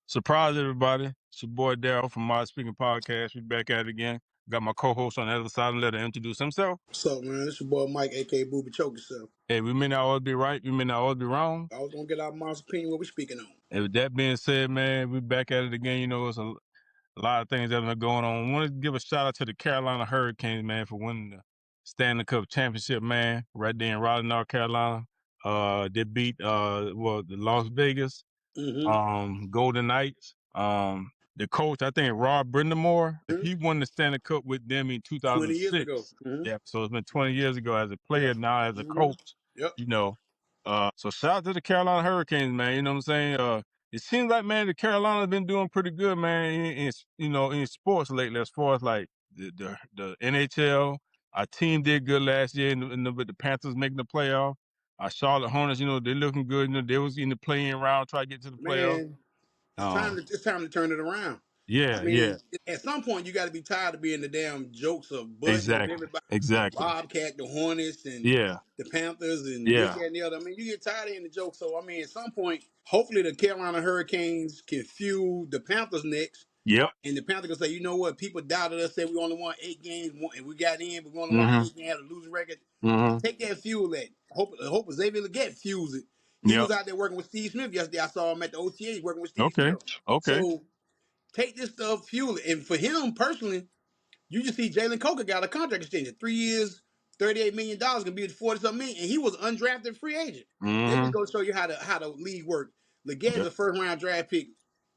Surprise, everybody. It's your boy Daryl from My Speaking Podcast. We back at it again. Got my co-host on the other side and let him introduce himself. What's up, man? It's your boy Mike, aka Booby Choke yourself. Hey, we may not always be right. We may not always be wrong. I was gonna get our mom's opinion what we speaking on. And with that being said, man, we back at it again. You know, it's a lot of things that have been going on. I want to give a shout out to the Carolina Hurricanes, man, for winning the Stanley Cup championship, man, right there in Raleigh, North Carolina. They beat the Las Vegas Golden Knights. The coach, I think Rob Brindamore, he won the Stanley Cup with them in 20 years ago. 2006. Yeah, so it's been 20 years ago as a player, now as a coach. Yep. You know, so shout out to the Carolina Hurricanes, man. You know what I'm saying? It seems like, man, the Carolina's been doing pretty good, man, in sports lately, as far as like the NHL. Our team did good last year with the Panthers making the playoff. Our Charlotte Hornets, you know, they're looking good. You know, they was in the playing round, try to get to the playoff. Man, it's time to turn it around. Yeah, I yeah, mean, at some point you got to be tired of being the damn jokes of butting on exactly, everybody. The exactly. Bobcat, the Hornets, and Yeah, the Panthers, and this, yeah, that, and the other. I mean, you get tired of hearing the jokes. So, I mean, at some point, hopefully the Carolina Hurricanes can fuel the Panthers next. yep. And the Panthers can say, you know what? People doubted us, said we only won 8 games, and we got in, but we only won Mm-hmm. 8 games, had a losing record. Mm-hmm. Take that fuel that. Hope Xavier Leggett fuels it. He Yep. was out there working with Steve Smith yesterday. I saw him at the OTAs working with Steve Okay. Smith. Okay. So take this stuff, fuel it. And for him personally, you just see Jalen Coker got a contract extension. 3 years, $38 million, gonna be 40-something million. And he was an undrafted free agent. That just Mm-hmm. goes to show you how the league works. Leggett is Yep. a first round draft pick.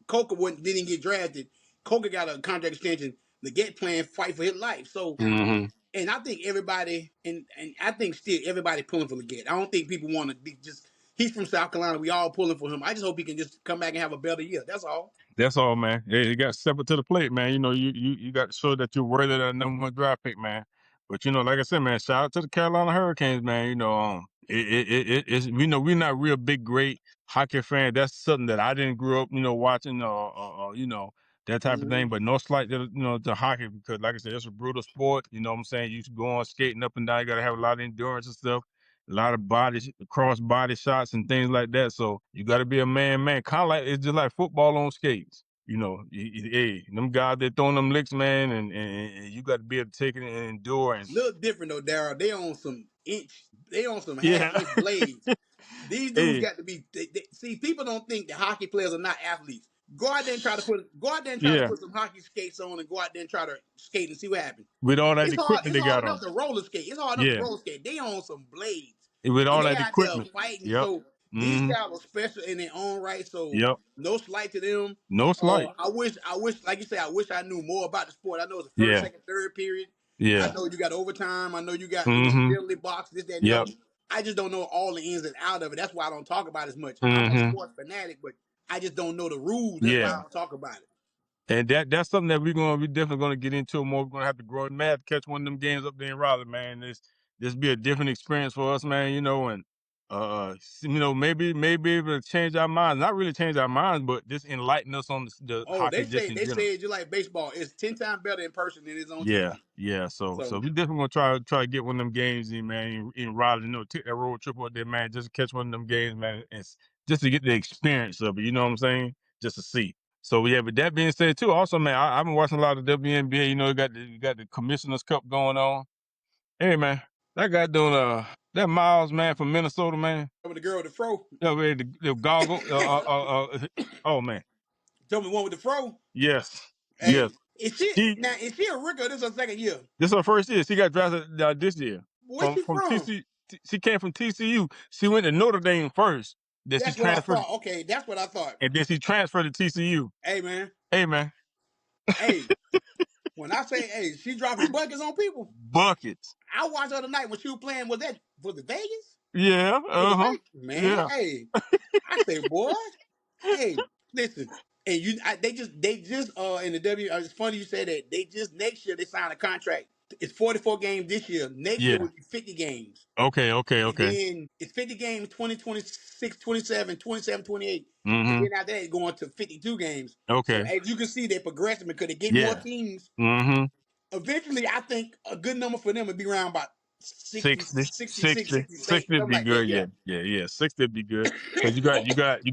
Coker didn't get drafted. Coker got a contract extension. Leggett playing fight for his life. So Mm-hmm. and I think everybody and I think still everybody pulling for Leggett. I don't think people want to be just he's from South Carolina. We all pulling for him. I just hope he can just come back and have a better year. That's all. That's all, man. Yeah, you got to step up to the plate, man. You know, you got to show that you're worthy of that #1 draft pick, man. But you know, like I said, man, shout out to the Carolina Hurricanes, man. You know, it's we know we're not real big, great hockey fans. That's something that I didn't grow up, you know, watching you know, that type of thing. But no slight to to hockey, because like I said, it's a brutal sport. You know what I'm saying? You go on skating up and down, you gotta have a lot of endurance and stuff, a lot of cross body shots and things like that. So you gotta be a man. Kind of like it's just like football on skates. You know, hey, them guys that throwing them licks, man, and you got to be able to take it and endure. And A little different though, Daryl. They on some half yeah, inch blades. These dudes hey, got to be. See, people don't think that hockey players are not athletes. Go out there and try to yeah, put some hockey skates on and go out there and try to skate and see what happens. with all that It's hard. equipment It's they hard got enough on. to roller skate. It's hard enough to Yeah, roller skate. They on some blades with and all they that out there equipment. fighting. Yep. So these Mm-hmm. guys are special in their own right. So Yep. no slight to them. No slight. I wish, like you say, I wish I knew more about the sport. I know it's the first, Yeah. second, third period. I Yeah. know you got overtime. I know you got Mm-hmm. penalty box, this, that, and the Yep. other. I just don't know all the ins and out of it. That's why I don't talk about it as much. I'm a Mm-hmm. sports fanatic, but I just don't know the rules. That's why I Yeah. don't talk about it. And that's something that we definitely gonna get into more. We're gonna have to grow and mad catch one of them games up there in Raleigh, man. This be a different experience for us, man. You know, and you know, maybe able to change our minds. Not really change our minds, but just enlighten us on the Oh, hockey just in they general. say you like baseball. It's 10 times better in person than it is on Yeah, TV. yeah. So So we definitely gonna try to get one of them games in, man, in Raleigh. You know, take that road trip out there, man, just to catch one of them games, man, and just to get the experience of it. You know what I'm saying? Just to see. So yeah. But that being said, too, also, man, I've been watching a lot of WNBA. You know, you got the Commissioner's Cup going on. Hey, man, that guy doing that Miles, man, from Minnesota, man. with the girl with the fro. Yeah, man, the goggle. Oh man, Tell me one with the fro. yes, yes. Hey, She is she a rookie or this her second year? This is her first year. She got drafted this year Where's she from from? TC. She came from TCU. She went to Notre Dame first. Then she That's what I transferred, thought. Okay, that's what I thought. and then she transferred to TCU. Hey man. Hey man, Hey, when I say hey, she dropping buckets on people. buckets. I watched the other night when she was playing. Was that for the Vegas? Yeah. For the Uh huh. Vegas? Man, Yeah. hey. I say, boy, hey, listen. And they just in the it's funny you say that. They just next year they signed a contract. It's 44 games this year. Next year Yeah. will be 50 games. Okay. Okay. And Okay. then it's 50 games 2026, 27, 27, 28. And Mm-hmm. then after that, it's going to 52 games. So Okay. as you can see, they're progressing because they get more Yeah. teams. Mm-hmm. Eventually, I think a good number for them would be around about 60, 60, 66, 60, 68, 60 would something be like that. good. Yeah. Yeah. Yeah. Yeah. 60 would be good because you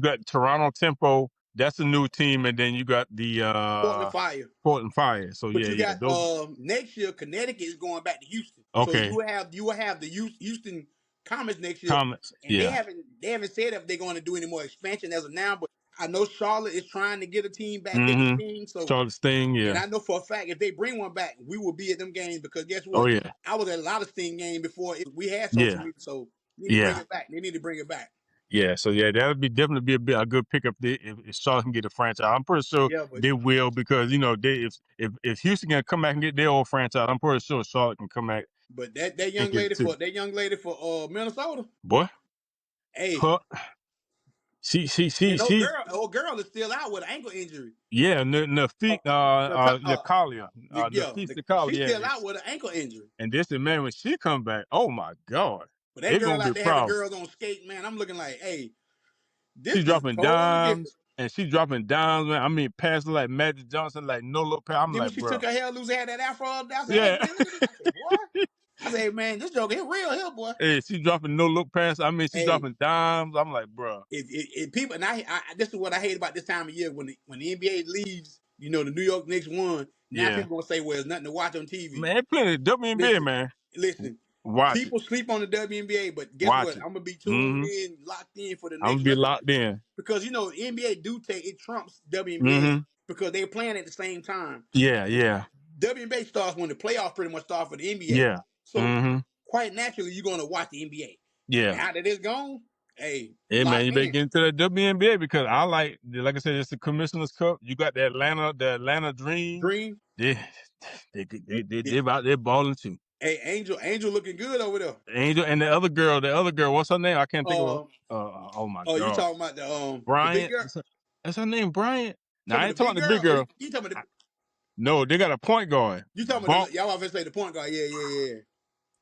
got Toronto Tempo. That's a new team, and then you got the Portland Fire. Portland Fire. So But yeah, you yeah, got those. next year Connecticut is going back to Houston. So Okay, you will have the Houston Comets next year, comments. and Yeah. they haven't said if they're going to do any more expansion as of now. But I know Charlotte is trying to get a team back in the Mm-hmm. thing. So Charlotte Sting. and Yeah. I know for a fact if they bring one back, we will be at them games because guess Oh what? yeah. I was at a lot of Sting games before we had social Yeah. media. So they need to bring Yeah. it back. They need to bring it back. Yeah. So yeah, that would be definitely be a good pickup if Charlotte can get a franchise. I'm pretty sure Yeah, but they will because they if Houston can come back and get their old franchise, I'm pretty sure Charlotte can come back that and get it too. young lady for Minnesota, Boy, hey, her, and she's old girl is still out with an ankle injury. yeah, Uh, Nafik Natalia, Nafik she's Natalia, still out with an ankle injury. and this is man when she come back, oh my God, But that it's girl gonna be out a there having problem. girls on skate, man. I'm looking like, hey, this She is dropping totally different. dimes and she dropping dimes, man. I mean, passing like Magic Johnson, like no little pass. I'm Then when like, she bro, took her hair loose, had that afro up there, I said, hey yeah. man, look at this. I said, boy. I said, hey man, this joke here real here, boy. Hey, she dropping no look pass. I mean, she Hey, dropping dimes. I'm like, bro, if people and this is what I hate about this time of year when the NBA leaves, the New York Knicks won. Now yeah, people gonna say, well, there's nothing to watch on TV. man, plenty of WNBA, Listen, man. listen. Watch it, People sleep on the WNBA, but guess watch what? it. I'm gonna be tuned Mm-hmm. in, locked in for the I'm next gonna be regular locked in. because NBA do take it trumps WNBA Mm-hmm. because they're playing at the same time. Yeah, yeah, WNBA starts when the playoffs pretty much start for the NBA. yeah. So Mm-hmm. quite naturally, you're gonna watch the NBA. Yeah. Now that it's gone, hey, you Hey man, locked you better in. get into that WNBA because like I said, it's the Commissioner's Cup. You got the Atlanta Dream. Dream. They they about they're balling too. Hey, Angel looking good over there. Angel and the other girl, what's her name? I can't think of her. Uh, Oh my you God, talking about the big Bryant. girl? That's her name, Bryant. Now Talking I about ain't the talking big the big girl? Or girl. you talking about I- the no, they got a point guard. you talking about Ball, y'all often say the point guard? Yeah.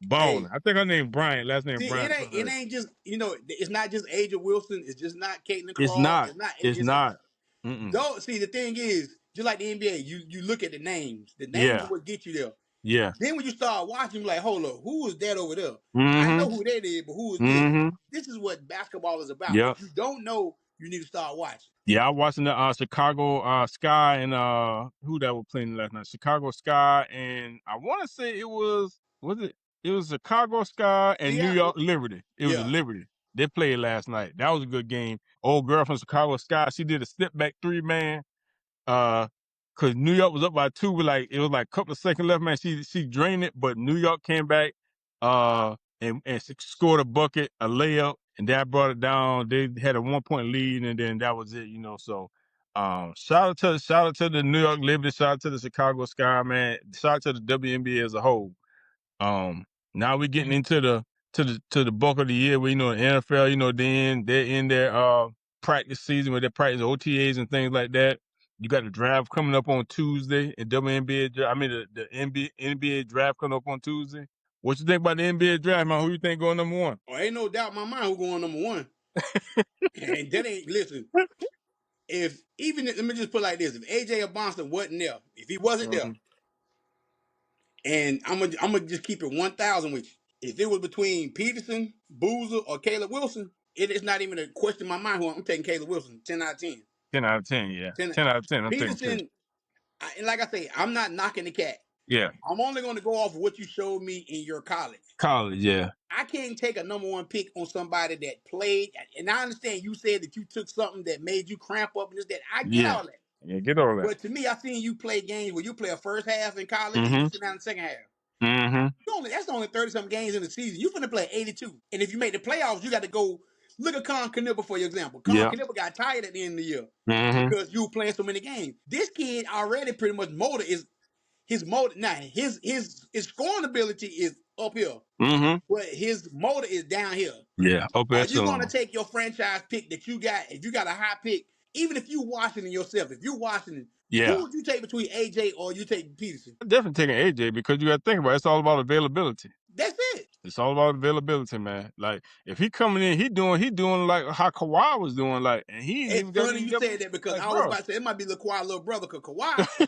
Balling. Hey, I think her name Bryant. Last name see, Bryant. it ain't just it's not just Aja Wilson. It's just not Caitlin It's Clark. not. It's not. It's not. Mm-mm. Don't see the thing is just like the NBA. You look at the names. The names are Yeah. what get you there. Yeah. Then when you start watching, you're like, hold up, who is that over there? I know Mm-hmm. who that is, but who is this? Mm-hmm. This is what basketball is about. Yep. If you don't know, you need to start watching. Yeah, I watching the Chicago Sky and who that was playing last night? Chicago Sky and I want to say it was Chicago Sky and New York Seattle, Liberty. It was a yeah. Liberty. They played last night. That was a good game. Old girl from Chicago Sky, she did a step back three, man. Uh, cause New York was up by two, but like it was like a couple of seconds left, man. She drained it, but New York came back, and scored a bucket, a layup, and that brought it down. They had a 1 point lead, and then that was it, So, shout out to the New York Liberty, shout out to the Chicago Sky, man. Shout out to the WNBA as a whole. Um, Now we're getting into the bulk of the year where the NFL, they're in their practice season where they practice OTAs and things like that. You got the draft coming up on Tuesday and the NBA draft coming up on Tuesday. What you think about the NBA draft, man? Who you think going number one? Oh, ain't no doubt in my mind who going number one. And that ain't listen. If even let me just put it like this: if AJ Bonson wasn't there, if he wasn't there, Mhm. and I'm gonna just keep it 1,000 with you. If it was between Peterson, Boozer, or Caleb Wilson, it is not even a question in my mind. Who I'm taking Caleb Wilson 10 out of 10. 10 out of 10, yeah. 10 10 out of 10, I'm thinking too. Peterson, and like I say, I'm not knocking the cat. Yeah. I'm only going to go off of what you showed me in your college. College, yeah. I can't take a number one pick on somebody that played. And I understand you said that you took something that made you cramp up and this, that. I get Yeah. all that. Yeah, get over that. But to me, I seen you play games where you play a first half in college and you Mm-hmm. sit down in the second half. Mm-hmm. That's only 30-something games in the season. You finna play 82. And if you make the playoffs, you got to go look at Con Knipper for your example. Con Yeah. Knipper got tired at the end of the year Mm-hmm. because you were playing so many games. This kid already pretty much motor is his motor now. His scoring ability is up here, Mm-hmm. but his motor is down here. Yeah. Upper Are you gonna echelon. take your franchise pick that you got? If you got a high pick, even if you Washington yourself, if you're Washington, who Yeah. would you take between AJ or you take Peterson? I'm definitely taking AJ because you got to think about it. It's all about availability. That's it. It's all about availability, man. Like if he coming in, he doing like how Kawhi was doing, like, and he ain't It's even got funny any you double. said that because Like, I was bro, about to say it might be Kawhi's little brother because Kawhi,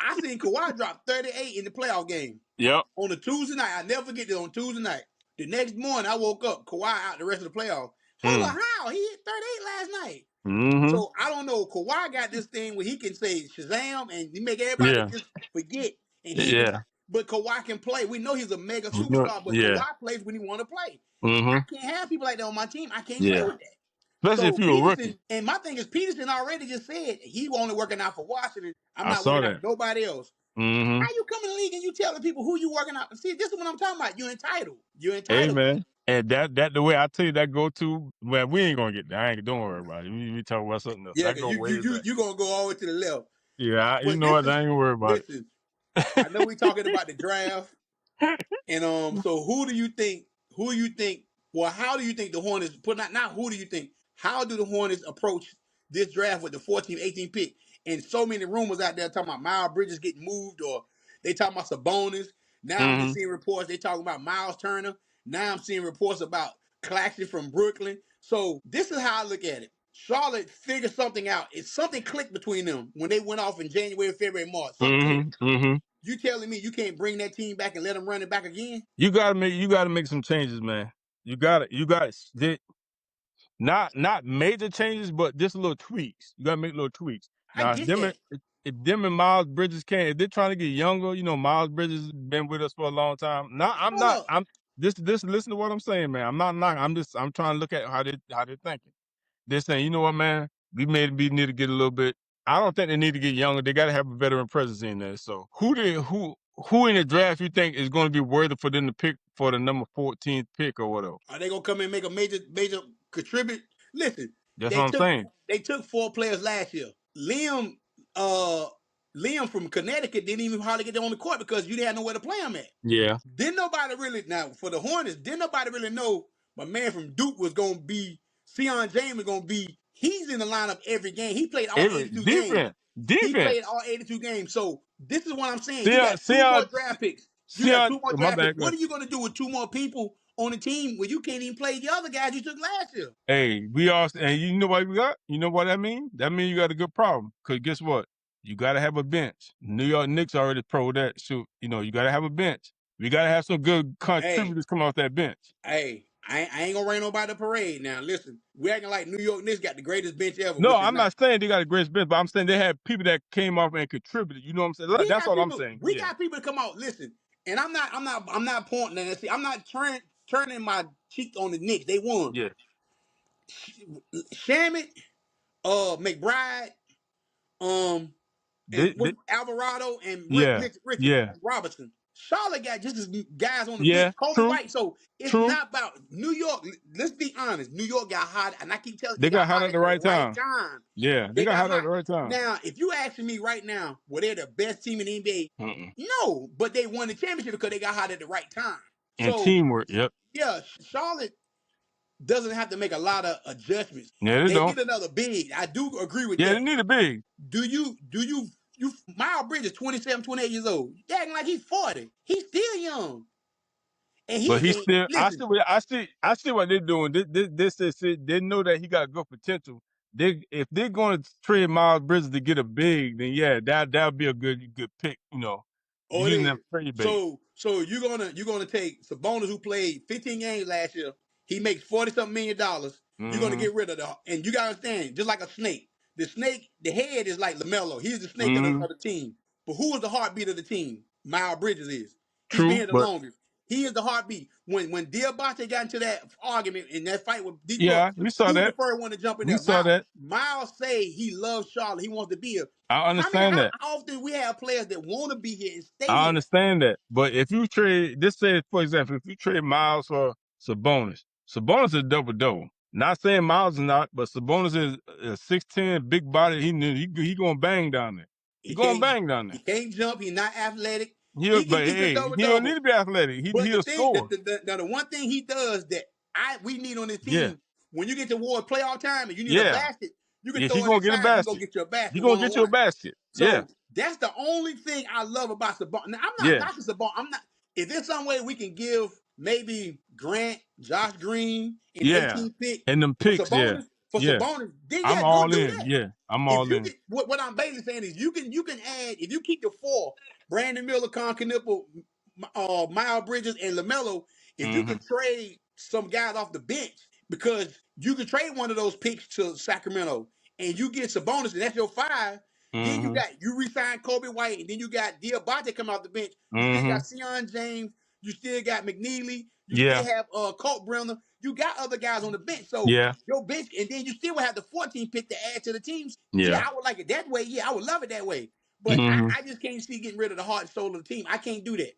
I seen Kawhi drop 38 in the playoff game yep. on a Tuesday night. I never forget this on Tuesday night. The next morning I woke up, Kawhi out the rest of the playoff. Hold on, Mm. how? He hit 38 last night. Mm-hmm. So I don't know. Kawhi got this thing where he can say Shazam and he make everybody Yeah. just forget. And he ain't Yeah. but Kawhi can play. We know he's a mega We know- superstar, but Yeah. Kawhi plays when he want to play. I Mm-hmm. can't have people like that on my team. I can't play Yeah. with that. Especially if So you're a rookie. Peterson, and my thing is Peterson already just said he only working out for Washington. I'm I not saw working out that. for nobody else. Mm-hmm. How you come in the league and you telling people who you working out? See, this is what I'm talking about. You're entitled. You're Hey entitled. man. And that the way I tell you that go to, well, we ain't gonna get there. I ain't don't worry about it. We talk about something else. Yeah, That cause go way back. you gonna go all the way to the left. Yeah, you But know this what? is I ain't gonna worry about listen. I know we talking about the draft. And it. so who do you think? Who you think? Well, how do you think the Hornets put not who do you think? How do the Hornets approach this draft with the 14th, 18th pick? And so many rumors out there talking about Miles Bridges getting moved, or they talking about Sabonis. Now I'm just Mm-hmm. seeing reports they talking about Miles Turner. Now I'm seeing reports about Claxton from Brooklyn. So this is how I look at it. Charlotte figured something out. It's something clicked between them when they went off in January, February, March. Something clicked. Mm-hmm. Mm-hmm. You telling me you can't bring that team back and let them run it back again? You gotta make some changes, man. You gotta not major changes, but just little tweaks. You gotta make little tweaks. I Now get that. if them and Miles Bridges can't, if they're trying to get younger, Miles Bridges has been with us for a long time. Now I'm Hold not up. I'm this listen to what I'm saying, man. I'm not knocking, I'm trying to look at how they're thinking. They're saying, you know what, man, we maybe need to get a little bit. I don't think they need to get younger. They gotta have a veteran presence in there. So who in the draft you think is gonna be worthy for them to pick for the number 14th pick or whatever? Are they gonna come in and make a major contribute? Listen, That's what they I'm took saying. they took 4 players last year. Uh Liam from Connecticut didn't even hardly get on the court because you didn't have nowhere to play him at. Yeah. Didn't nobody really now for the Hornets, didn't nobody really know my man from Duke was gonna be Sion James was gonna be he's in the lineup every game. He played all Every 82 games. defense, He played defense. all 82 games. So this is what I'm saying. You See, got two more draft picks. You got two more my draft picks. bad. Go What ahead. are you gonna do with 2 more people on the team where you can't even play the other guys you took last year? Hey, we all, and you know what we got? You know what that means? That means you got a good problem. Cause guess what? You got to have a bench. New York Knicks already pro that. So, you got to have a bench. We got to have some good Hey, contributors come off that bench. I ain't gonna rain nobody the parade. Now listen, we acting like New York Knicks got the greatest bench ever, No, which is I'm not. not saying they got a great bench, but I'm saying they had people that came off and contributed. You know what I'm saying? We That's got all I'm people. saying. We Yeah. got people to come out. Listen, and I'm not pointing at it. See, I'm not turning my cheek on the Knicks. They won. Yeah. Shamit, McBride, um, and They, with Alvarado and yeah. Richard Yeah. Robinson. Charlotte got just as guys on the Yeah. bench. Kobe True. White. So it's True. not about New York. Let's be honest. New York got hot, and I keep telling you, They they got got hot hot at at the the right right time. time. Yeah. They They got got hot at hot. the right time. Now, if you asking me right now, were they the best team in the Mm-mm. NBA? No, but they won the championship because they got hot at the right time. And So teamwork. Yep. yeah, Charlotte doesn't have to make a lot of adjustments. Yeah, they They don't. need another big. I do agree with Yeah, they that. need a big. Do you Miles Bridges 27, 28 years old. You acting like he's 40. He's still young. And But he he still, listen, I see what they're doing. They know that he got good potential. If they're going to trade Miles Bridges to get a big, then yeah, that'll be a good pick. oh, it Using them is. trade bait. So you're gonna take Sabonis who played 15 games last year. He makes 40 something $1 million. You're gonna Mm-hmm. get rid of the and you gotta understand, just like a snake. The snake, the head is like LaMelo. He's the snake of Mm-hmm. the team. But who is the heartbeat of the team? Miles Bridges is. He's been True, here the but longest. He is the heartbeat. When Diabate got into that argument in that fight with Detroit, yeah, we saw he was the that. first one to jump in We there. saw that. Miles say he loves Charlotte. He wants to be here. I understand that. How often we have players that want to be here and stay I here? understand that. But if you trade, this say for example, if you trade Miles for Sabonis, Sabonis is double double. Not saying Miles is not, but Sabonis is a 6'10", big body. He gonna bang down there. He He gonna can't bang down he there. can't jump. He's not athletic. He'll, He can but keep it hey, double he don't need double. to be athletic. But the He'll thing score. now the one thing he does that we need on this Yeah, team when you get toward playoff time and you need a yeah, basket, you can yeah. He throw it gonna get a inside. He gonna basket. get you a He basket gonna one get on you a one. basket. Yeah, So that's the only thing I love about Sabonis. Now I'm not yeah, knocking Sabonis. I'm not. If there's some way we can give maybe Grant, Josh Green, an yeah. 18 pick And them for picks, yeah, Sabonis, yeah. then I'm yeah, go all do in. that. Yeah, I'm If all you in. can, what I'm basically saying is you can add if you keep the 4, Brandon Miller, Con Knipple, Miles Bridges, and LaMelo. If you Hmm. can trade some guys off the bench because you could trade one of those picks to Sacramento and you get some bonus, and that's your 5. Then Mm-hmm. you resign Kobe White, and then you got Diabate coming off the bench. You still Mm-hmm. got Sion James. You still got McNeely. You still Yeah. have Colt Brenner. You got other guys on the bench. So Yeah. your bench, and then you still will have the 14 pick to add to the teams. Yeah, Yeah. I would like it that way. Yeah, I would love it that way. But Mm-hmm. I just can't see getting rid of the heart and soul of the team. I can't do that.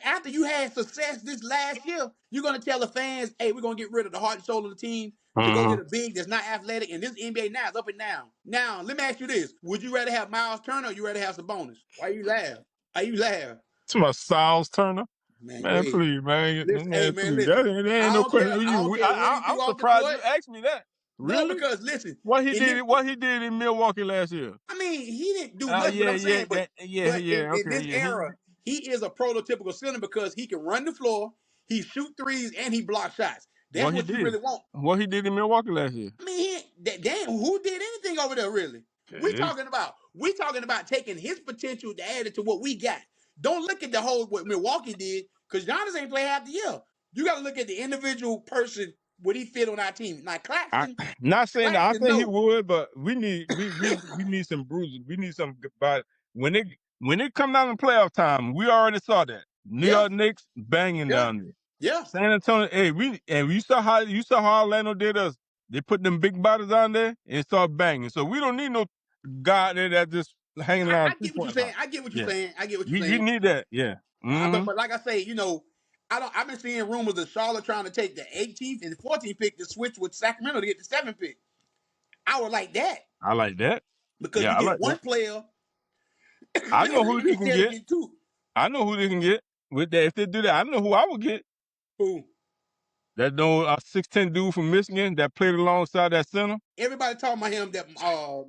After you had success this last year, you're gonna tell the fans, "Hey, we're gonna get rid of the heart and soul of the team to go get Mm-hmm. a big that's not athletic." And this NBA now is up and down. Now, let me ask you this: would you rather have Miles Turner, or you rather have some bonus? Why you laugh? Why you laugh? To my Styles Turner. Man, go Man, ahead. please, man, Listen, hey man, man, please. listen. That ain't I no don't care. question. I don't care what he do I'm off the surprised you court. asked me that. No, Really? because listen, What he in this, did? What he did in Milwaukee last year? I mean, he didn't do Oh much, but yeah, I'm yeah, saying, but yeah, but yeah. in Okay, this yeah. era, he is a prototypical center because he can run the floor, he shoot threes, and he block shots. That's What he what you did? really want. What he did in Milwaukee last year? I mean, damn, who did anything over there really? Okay. We talking about taking his potential to add it to what we got. Don't look at the whole what Milwaukee did because Giannis ain't play half the year. You got to look at the individual person would he fit on our team. Now I not saying that I Claxton, think he no, would, but we need some bruises. We need some. But when it come down to playoff time, we already saw that New yeah, York Knicks banging yeah, down there. yeah. San Antonio, hey, you saw how Orlando did us. They put them big bodies on there and start banging. So we don't need no guy there that just hanging I around three get what you're point saying. line. I get what you're Yeah, saying. I get what you're we saying. need that. Yeah. Mm-hmm. But like I say, I don't. I've been seeing rumors of Charlotte trying to take the 18th and the 14th pick to switch with Sacramento to get the 7th pick. I would like that I like that. because Yeah, you I get like one that. player I know who you can instead of get. getting two. I know who they can get with that. If they do that, I know who I would get. Who? That no 6'10" dude from Michigan that played alongside that center. Everybody talking about him, that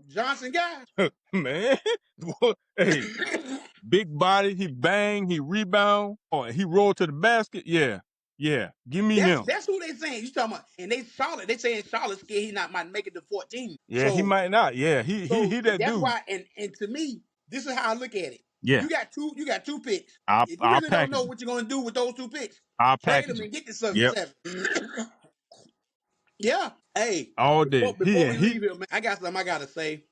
Johnson guy. Man, hey, big body, he bang, he rebound, oh, and he rolled to the basket. Yeah, yeah, give me him. That's who they saying. You talking about? And they Charlotte. They saying Charlotte scared he not might make it to 14. Yeah, he might not. Yeah, he that That's dude. why. And to me, this is how I look at it. Yeah, You got two picks. If you I'll really don't know package him. what you're gonna do with those two picks, I'll trade package them him. and get the seven. Yep, Yeah. Hey, all day. before we leave here, man, I got something I gotta say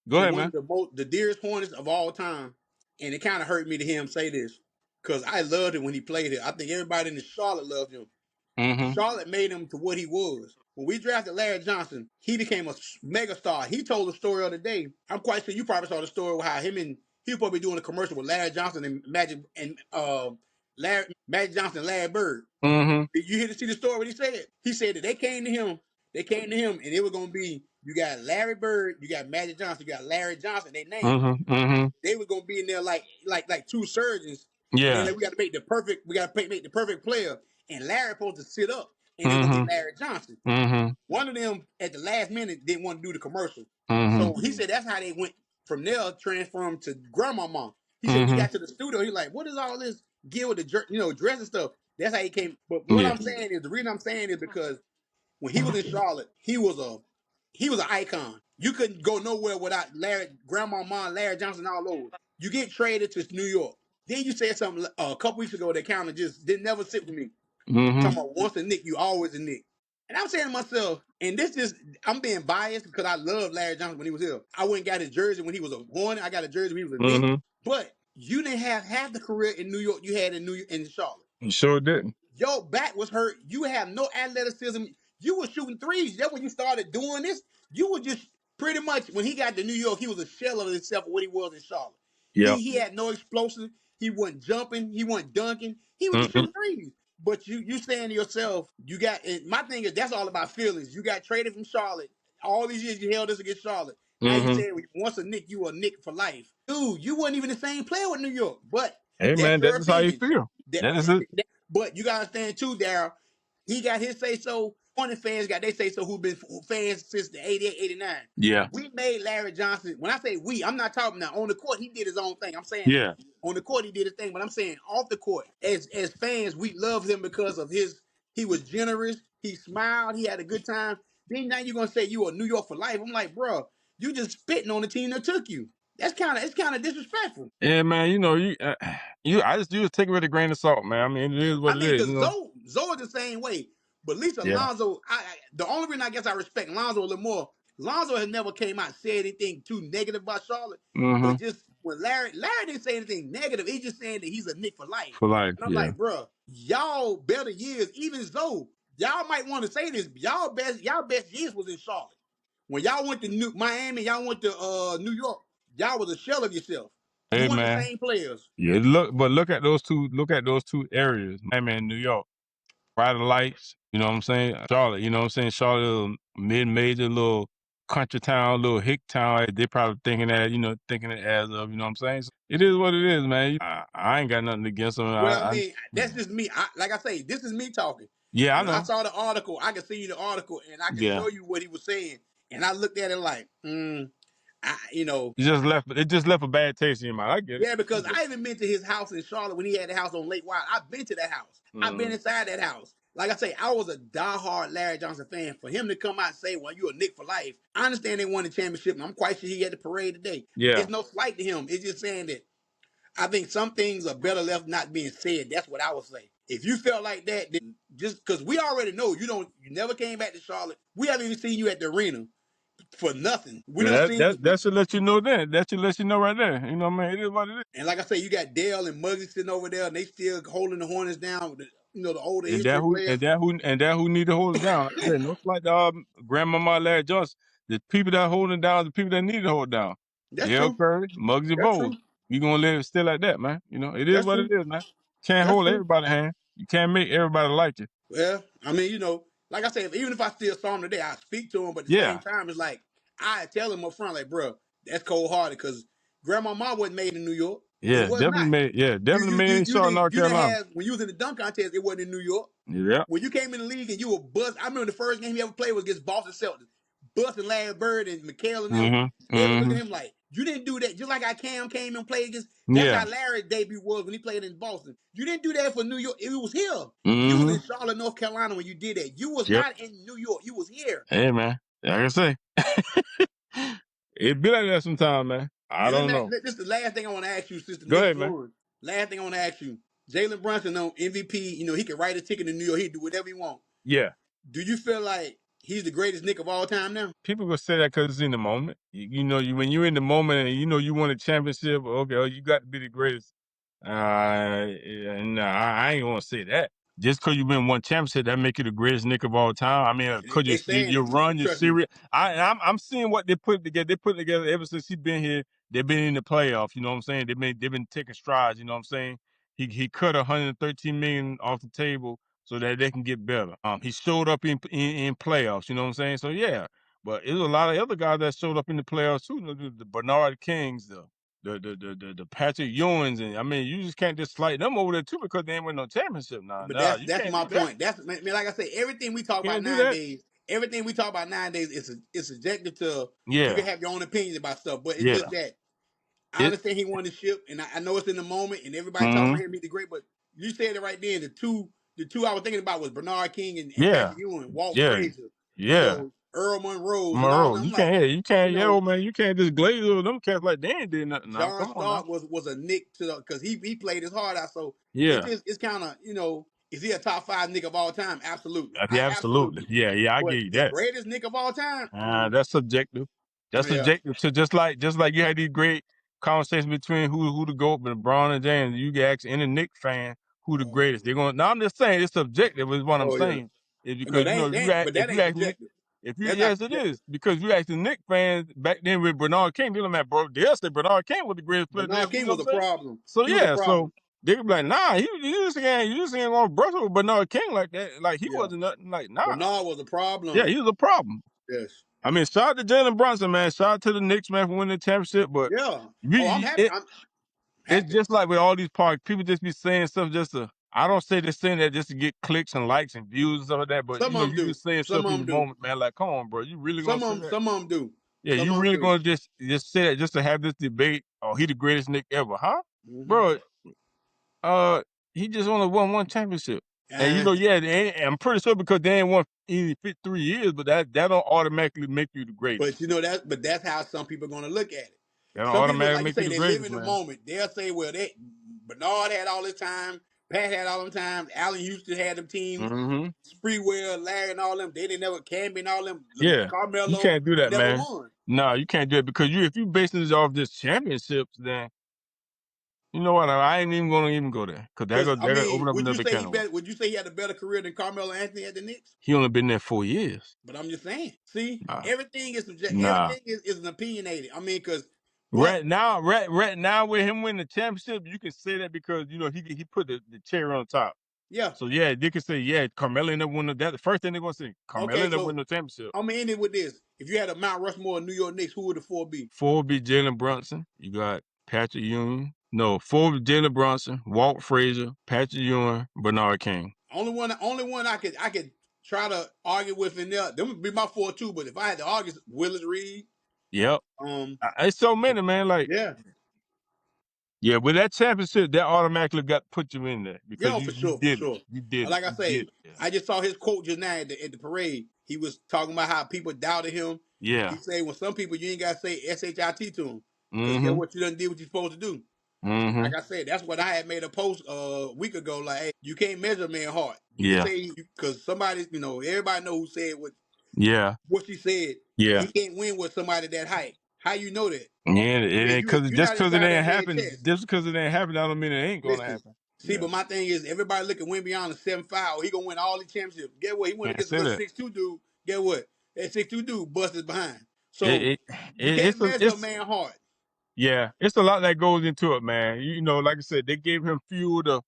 Go to ahead, one man. of the dearest Hornets of all time, and it kind of hurt me to hear him say this because I loved him when he played it. I think everybody in the Charlotte loved him. Mm-hmm. Charlotte made him to what he was. When we drafted Larry Johnson, he became a mega star. He told the story of the day. I'm quite sure you probably saw the story of how him and he was probably doing a commercial with Larry Johnson and Magic Johnson and Larry Bird. Mm-hmm. Did you hear to see the story? What he said? He said that they came to him. They came to him, and it was gonna be you got Larry Bird, you got Magic Johnson, you got Larry Johnson. They named. Mm-hmm. Mm-hmm. They were gonna be in there like two surgeons, and then Yeah. like, we got to make the perfect. We got to make the perfect player, and Larry supposed to sit up, and they gonna Mm-hmm. get Larry Johnson. Mm-hmm. One of them at the last minute didn't want to do the commercial, Mm-hmm. so he said that's how they went from there, transformed to Grandmama. He said when he Mm-hmm. got to the studio, he like, what is all this gear with the dress and stuff? That's how he came. But what Yeah. I'm saying is the reason I'm saying is because when he was in Charlotte, he was an icon. You couldn't go nowhere without Grandmama, Larry Johnson all over. You get traded to New York. Then you said something a couple weeks ago that kind of just didn't never sit with me. Mm-hmm. Talking about once a Nick, you always a Nick. And I'm saying to myself, and this just I'm being biased because I love Larry Johnson when he was here. I went and got his jersey when he was a Hornet. I got a jersey when he was a Nick. Mm-hmm. But you didn't have half the career in New York you had in Charlotte. He sure didn't. Your back was hurt. You have no athleticism. You were shooting threes. That's when you started doing this. You were just pretty much when he got to New York, he was a shell of himself of what he was in Charlotte. Yep. He had no explosive. He wasn't jumping. He wasn't dunking. He was just Mm-mm. shooting threes. But you saying to yourself, you got. And my thing is that's all about feelings. You got traded from Charlotte. All these years you held this against Charlotte. Now you Mm-hmm. saying once a Nick, you a Nick for life, dude. You wasn't even the same player with New York. But Hey that's man, your that is how you opinion. feel. That is it. But you gotta understand too, Daryl. He got his say so. One of the fans got they say so who've been fans since the 88, 89. Yeah. We made Larry Johnson. When I say we, I'm not talking now. On the court, he did his own thing. I'm saying Yeah. on the court, he did his thing. But I'm saying off the court, as fans, we loved him because of he was generous, he smiled, he had a good time. Then now you're gonna say you are New York for life. I'm like, bro, you just spitting on the team that took you. It's kind of disrespectful. Yeah, man. I just take it with a grain of salt, man. I mean, it is what I it mean, is. because Zoe is the same way. But at least Yeah. Alonzo, the only reason I guess I respect Lonzo a little more, Lonzo has never came out and said anything too negative about Charlotte. Mm-hmm. But just when Larry didn't say anything negative, he's just saying that he's a Nick for life. For life, And I'm yeah. like, bro, y'all better years, even though y'all might want to say this, y'all best years was in Charlotte. When y'all went to Miami, y'all went to New York, y'all was a shell of yourself. You Hey weren't the man. same players. Yeah, look at those two areas, Miami and New York. Brighter lights, you know what I'm saying? Charlotte, you know what I'm saying? Charlotte, little mid-major, little country town, little hick town. They probably thinking that, thinking it as of, you know what I'm saying? So it is what it is, man. I ain't got nothing against them. Well, I I mean, you that's know. just me. Like I say, this is me talking. Yeah, I When I know. saw the article, I can see the article and I can Yeah. show you what he was saying. And I looked at it like, It just left a bad taste in your mouth. I get it. yeah, I because get I even been to his house in Charlotte when he had the house on Lake Wild. I've been to that house. it. I've been inside that house. Like I say, I was a diehard Larry Johnson fan. For him to come out and say, "Well, you're a Nick for life," I understand they won the championship, and I'm quite sure he had the parade today. Yeah. It's no slight to him. It's just saying that I think some things are better left not being said. That's what I would say. If you felt like that, then just because we already know you never came back to Charlotte. We haven't even seen you at the arena for nothing. We Yeah, don't seen you. that should let you know then. That should let you know right there. You know what I mean? It is what it is. And like I say, you got Dale and Muggsy sitting over there, and they still holding the Hornets down. With the older history players. That who need to hold it down. Like I said, no slight to Grandmama Larry Johnson. The people that holding it down, the people that need to hold it down. That's Dale true. Curry, Muggsy That's Bogues. true. We gonna let it stay like that, man. It is That's what it true. is, man. Can't That's hold true. everybody's hand. You can't make everybody like you. Well, I mean, like I said, even if I still saw him today, I speak to him. But at the same Yeah, time, it's like I tell him up front, like, bro, that's cold hearted because Grandma Mom wasn't made in New York. It was not. definitely made in Charlotte, North You didn't Carolina. have when you was in the dunk contest. It wasn't in New York. Yeah. When you came in the league and you were bust, I remember the first game he ever played was against Boston Celtics. Busting Larry Bird and McHale and them. Mm-hmm. They was looking Mm-hmm. at him like, you didn't do that. Just like how Cam came and played against. That's Yeah. how Larry's debut was when he played in Boston. You didn't do that for New York. It was here. You was in Mm-hmm. Charlotte, North Carolina when you did that. You was Yep. not in New York. You was here. Hey man. Like I say. It be like that sometimes, man. I And don't know. this is the last thing I want to ask you, since the Go Knicks ahead, man. won. Last thing I want to ask you. Jalen Brunson on MVP, he can write a ticket in New York. He can do whatever he wants. Yeah. Do you feel like he's the greatest Nick of all time now? People will say that because it's in the moment. When you're in the moment and you won a championship, okay, oh, you got to be the greatest. No, I ain't gonna say that. Just because you win one championship, that make you the greatest Nick of all time. I mean, They, because they saying you it. run, your Trust me. series. I'm seeing what they put together. They put together ever since he's been here. They've been in the playoffs. You know what I'm saying? They've been taking strides. You know what I'm saying? He cut 113 million off the table so that they can get better. He showed up in playoffs. You know what I'm saying? So yeah, but there's a lot of other guys that showed up in the playoffs too. The Bernard Kings, the Patrick Ewings, and I mean, you just can't just slight them over there too because they ain't win no championship now. But Nah, you that's can't my do that. point. That's man, like I say, everything we talk about Can't do that. nowadays, is subjective to. You can Yeah, have your own opinions about stuff, but it's just yeah. that I It. understand he won the ship, and I know it's in the moment, and everybody talking Hmm. about him being the great. But you said it right then. The two I was thinking about was Bernard King and Yeah, Patrick Ewing, Walt yeah, Frazier, yeah. Earl Monroe's, and all of Monroe, them. you I'm like, can't. Yeah, you can't. you Yeah, know, old man, you can't just glaze over them cats like they ain't did nothing now. John Come on now. Stark was a Nick to because he played his heart out. So Yeah, it's kind of is he a top five Nick of all time? Absolutely, yeah, absolutely. absolutely. Yeah, yeah, I But give you the that. greatest Nick of all time, That's subjective. That's yeah. subjective to just like you had these great conversations between who the GOAT, LeBron and James. You can ask any Knick fan who the Oh greatest. They're going. Now I'm just saying it's subjective. Is what I'm oh yeah. saying. Is No, because they ain't that, but if that you ain't ask me subjective. if you That's not yes it subjective. is because you ask the Knick fans back then with Bernard King, they're like, bro, they'll say Bernard King was the greatest player there. Bernard You King know what was I'm a saying? problem. So He was a yeah, so problem. they could be like, nah, you just ain't gonna brush with Bernard King like that. Like he Yeah, wasn't nothing. Like nah, Bernard was a yeah, problem. he was a problem. Yes. I mean, shout out to Jalen Brunson, man. Shout out to the Knicks, man, for winning the championship. But Yeah. Oh, I'm we, happy. I'm it's happy. just like with all these parks, people just be saying stuff just to. I don't say they're saying that just to get clicks and likes and views and stuff like that. But Some of them you do. just saying Some stuff of in them the do. moment, man. Like, come on, bro, you really gonna say that? Some of them do. Yeah, Some you of them really do. gonna just say that just to have this debate? Oh, he the greatest Nick ever, huh, Hmm. bro? Uh, he just only won one championship, and Uh, yeah, I'm pretty sure because they ain't won any 3 years, but that don't automatically make you the but greatest. that's how some people are gonna look at it. That don't Some people, automatically like you make you say, the they live greatest, in the man. moment. They'll say, well, Bernard had all this time. Pat had all them times. Allen Houston had them teams. Mm-hmm. Spreewell, Larry, and all them. They didn't never Camby and all them. Yeah. You Carmelo can't do that, never man. won. No, you can't do it because if you basing this off this championships, then you know what? I ain't even gonna even go there because Because I they're gonna mean, open up would you another say can he of worms. better? Would you say he had a better career than Carmelo Anthony at the Knicks? He only been there 4 years. But I'm just saying. See, Nah, everything is subject. nah. Everything is an opinionated. I mean, because what? Right now, with him winning the championship, you can say that because he put the cherry on top. Yeah. So yeah, they can say Carmelo never won that. The first thing they're gonna say, Carmelo Okay. never won So the championship. I'm gonna end it with this. If you had a Mount Rushmore of New York Knicks, who would the four be? 4 would be Jalen Brunson. You got Patrick Ewing. No, 4 would be Jalen Brunson, Walt Frazier, Patrick Ewing, Bernard King. Only one I could try to argue with in there. Them would be my four too. But if I had to argue, Willis Reed. Yep. Um. It's so many, man. Like, Yeah. yeah, with that championship, that automatically got put you in there because Yeah, you for you sure, for did it. sure. You did it. Like I You say, did it. Yeah. I just saw his quote just now at the parade. He was talking about how people doubted him. He Yeah. said, "Well, some people you ain't gotta say shit to them because get Mm-hmm. what you done did what you supposed to do." Mm-hmm. Like I said, that's what I had made a post a week ago. Like, hey, you can't measure a man heart. You can Yeah. say because somebody, everybody know who said Yeah. what she said. He Yeah. can't win with somebody that height. How you know that? Yeah. It Because ain't because you're not just because it inside that ain't man's happened. chest. Just because it ain't happened, I don't mean it ain't gonna Listen, happen. see, Yeah. but my thing is, everybody look at Wimby the 7'5", oh, he gonna win all the championships. Get what? He went Can't against a say little that. 6'2" dude. Get what? That 6'2" dude busted behind. It, So it, you can't measure a it's man hard. yeah. It's a lot that goes into it, man. Like I said, they gave him fuel to.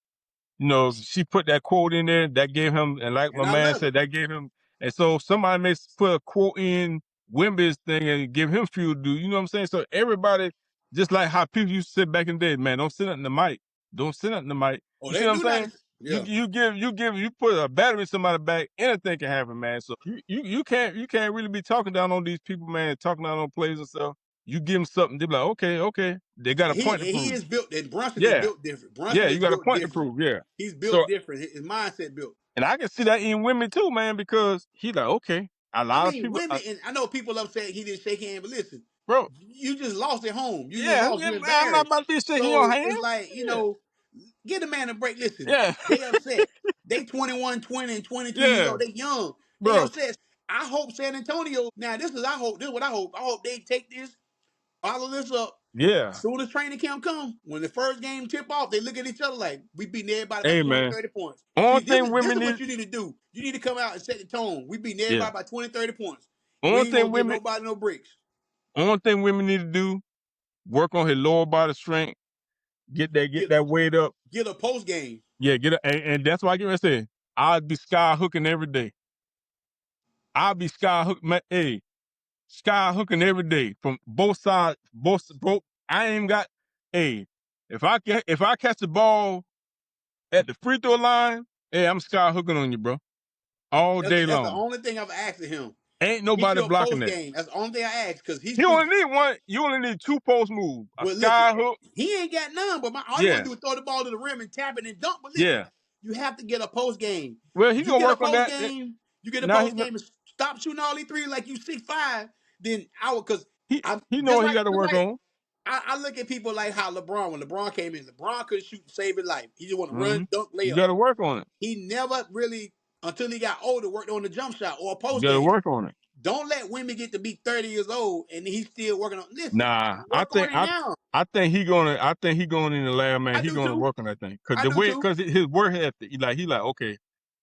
She put that quote in there that gave him, and like my And I man love said, it. that gave him. And so somebody may put a quote in Wimby's thing and give him fuel to do. You know what I'm saying? So everybody, just like how people used to sit back in the day, man, don't sit in the mic. Don't sit in the mic. Oh, You see they what I'm do not. saying? Yeah. You put a battery in somebody's back, anything can happen, man. So you can't really be talking down on these people, man, talking down on players and stuff. You give them something, they be like, okay, they got a point to He prove. is built. And Brunson is Yeah, built different. yeah, Brunson is you got a built point to different. prove. Yeah. He's built So different. His mindset built. and I can see that in women too, man, because he like, okay, a I lot of mean, people, women, and I know people upset he didn't shake hands, but listen, bro. you just lost at home. You just Yeah, lost. yeah, You're man, I'm not embarrassed. about to be shaking your So hand. it's like, Yeah, get a man a break. Listen, yeah, they upset. They 21, 20, and 22 years yeah, old. They young. They bro. upset. I hope San Antonio. Now I hope. This is what I hope. I hope they take this, follow this up. Yeah. Soon as training camp come, when the first game tip off, they look at each other like we beating everybody by Hey, 20, man. 30 points. See, Only this thing is this women is need, what you need to do. You need to come out and set the tone. We beating yeah. everybody by 20, 30 points. We Only ain't gonna thing get women, nobody no breaks. only thing women need to do, work on his lower body strength, get Get that weight up. get a post game. Yeah, and that's why I get what I say. I'd be sky hooking every day. I'll be sky hook, man. Hey, sky hooking every day from both sides. Both. I ain't got. Hey, if I catch the ball at the free throw line, hey, I'm sky hooking on you, bro, all day That's the long. only thing I've asked of him. Ain't Get nobody you a blocking post that. game. That's the only thing I asked because he You shoots. only need one. You only need 2 post moves. A But listen, sky hook. he ain't got none. But all you want Yeah, to do is throw the ball to the rim and tap it and dunk. But listen, yeah. you have to get a post game. Well, he You gonna get a work on post that. game. You get a Now he post know game and stop shooting all these threes like you 6'5". Then I would because he I'm he know what he got to just work like on. I look at people like how LeBron when LeBron came in, LeBron couldn't shoot to save his life. He just want to Hmm. run, dunk, You layup. got to work on it. He never really until he got older worked on the jump shot or a You post got to game. work on it. Don't let women get to be 30 years old and he's still working on. Listen, Nah, work on it now. I think he going in the lab, man. I He do going to too. work on that thing because I do too. his work ethic. He like okay,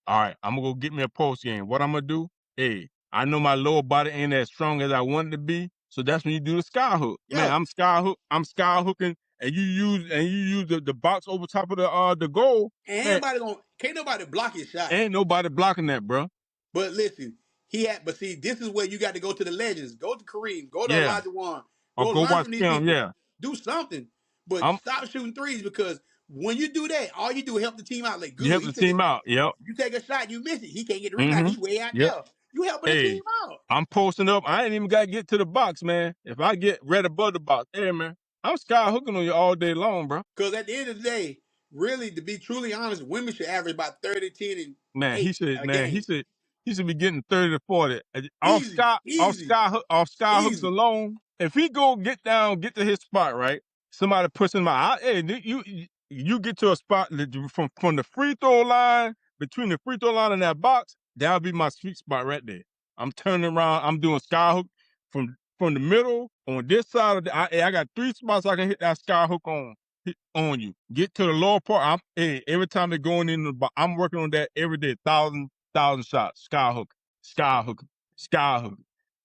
all right. I'm gonna go get me a post game. What I'm gonna do? Hey, I know my lower body ain't as strong as I want it to be, so that's when you do the sky hook. Man, Yeah. I'm sky hooking, and you use the box over top of the goal. And Man, can't nobody block his shot. ain't nobody blocking that, bro. But listen, but see, this is where you got to go to the legends. Go to Kareem. Go to Yeah, Elijah Wan. or Go go learn watch from these film. people. Yeah, Do something. But I'm. stop shooting threes because when you do that, all you do is help the team out. Like, You good. help the team out. Yep. You take a shot, you miss it. He can't get the rebound. Mm-hmm. He way out Yep. there. You helping the team Hey, out. I'm posting up. I ain't even got to get to the box, man. If I get right above the box, hey, man, I'm sky hooking on you all day long, bro. Because at the end of the day, really, to be truly honest, women should average about 30, 10, and Man, 8 a game. he should be getting 30 to 40 Easy, easy, off sky hooks easy. alone. If he go get to his spot, right? Somebody push him out. Hey, you get to a spot that from the free throw line, between the free throw line and that box, that'll be my sweet spot right there. I'm turning around, I'm doing sky hook from the middle on this side of I got 3 spots I can hit that sky hook on you. Get to the lower part. Every time they're going in the box, I'm working on that every day. Thousand shots, sky hook, sky hook, sky hook.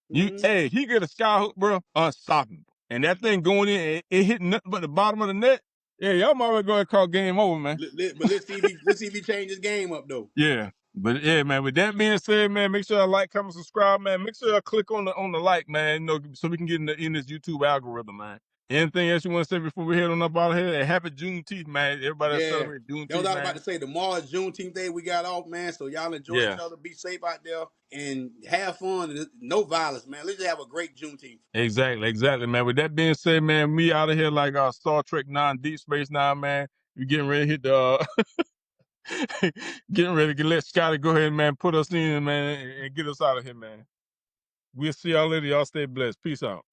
He get a sky hook, bro, unstoppable. And that thing going in, it hitting nothing but the bottom of the net. Yeah, y'all might well go ahead and call game over, man. But let's see if he change his game up though. Yeah. But yeah, man, with that being said, man, make sure I like, comment, subscribe, man. Make sure I click on the like, man, so we can get in this YouTube algorithm, man. Anything else you want to say before we head on up out of here? And happy Juneteenth, man. Everybody that Yeah. celebrate That was Juneteenth, all I was about man. to say. Tomorrow is Juneteenth Day. We got off, man. So y'all enjoy each Yeah. other. Be safe out there and have fun. And no violence, man. Let's just have a great Juneteenth. Exactly, man. With that being said, man, we out of here like Star Trek 9 Deep Space Nine, man. We getting ready to hit the getting ready to let Scotty go ahead, man, put us in, man, and get us out of here, man. We'll see y'all later. Y'all stay blessed. Peace out.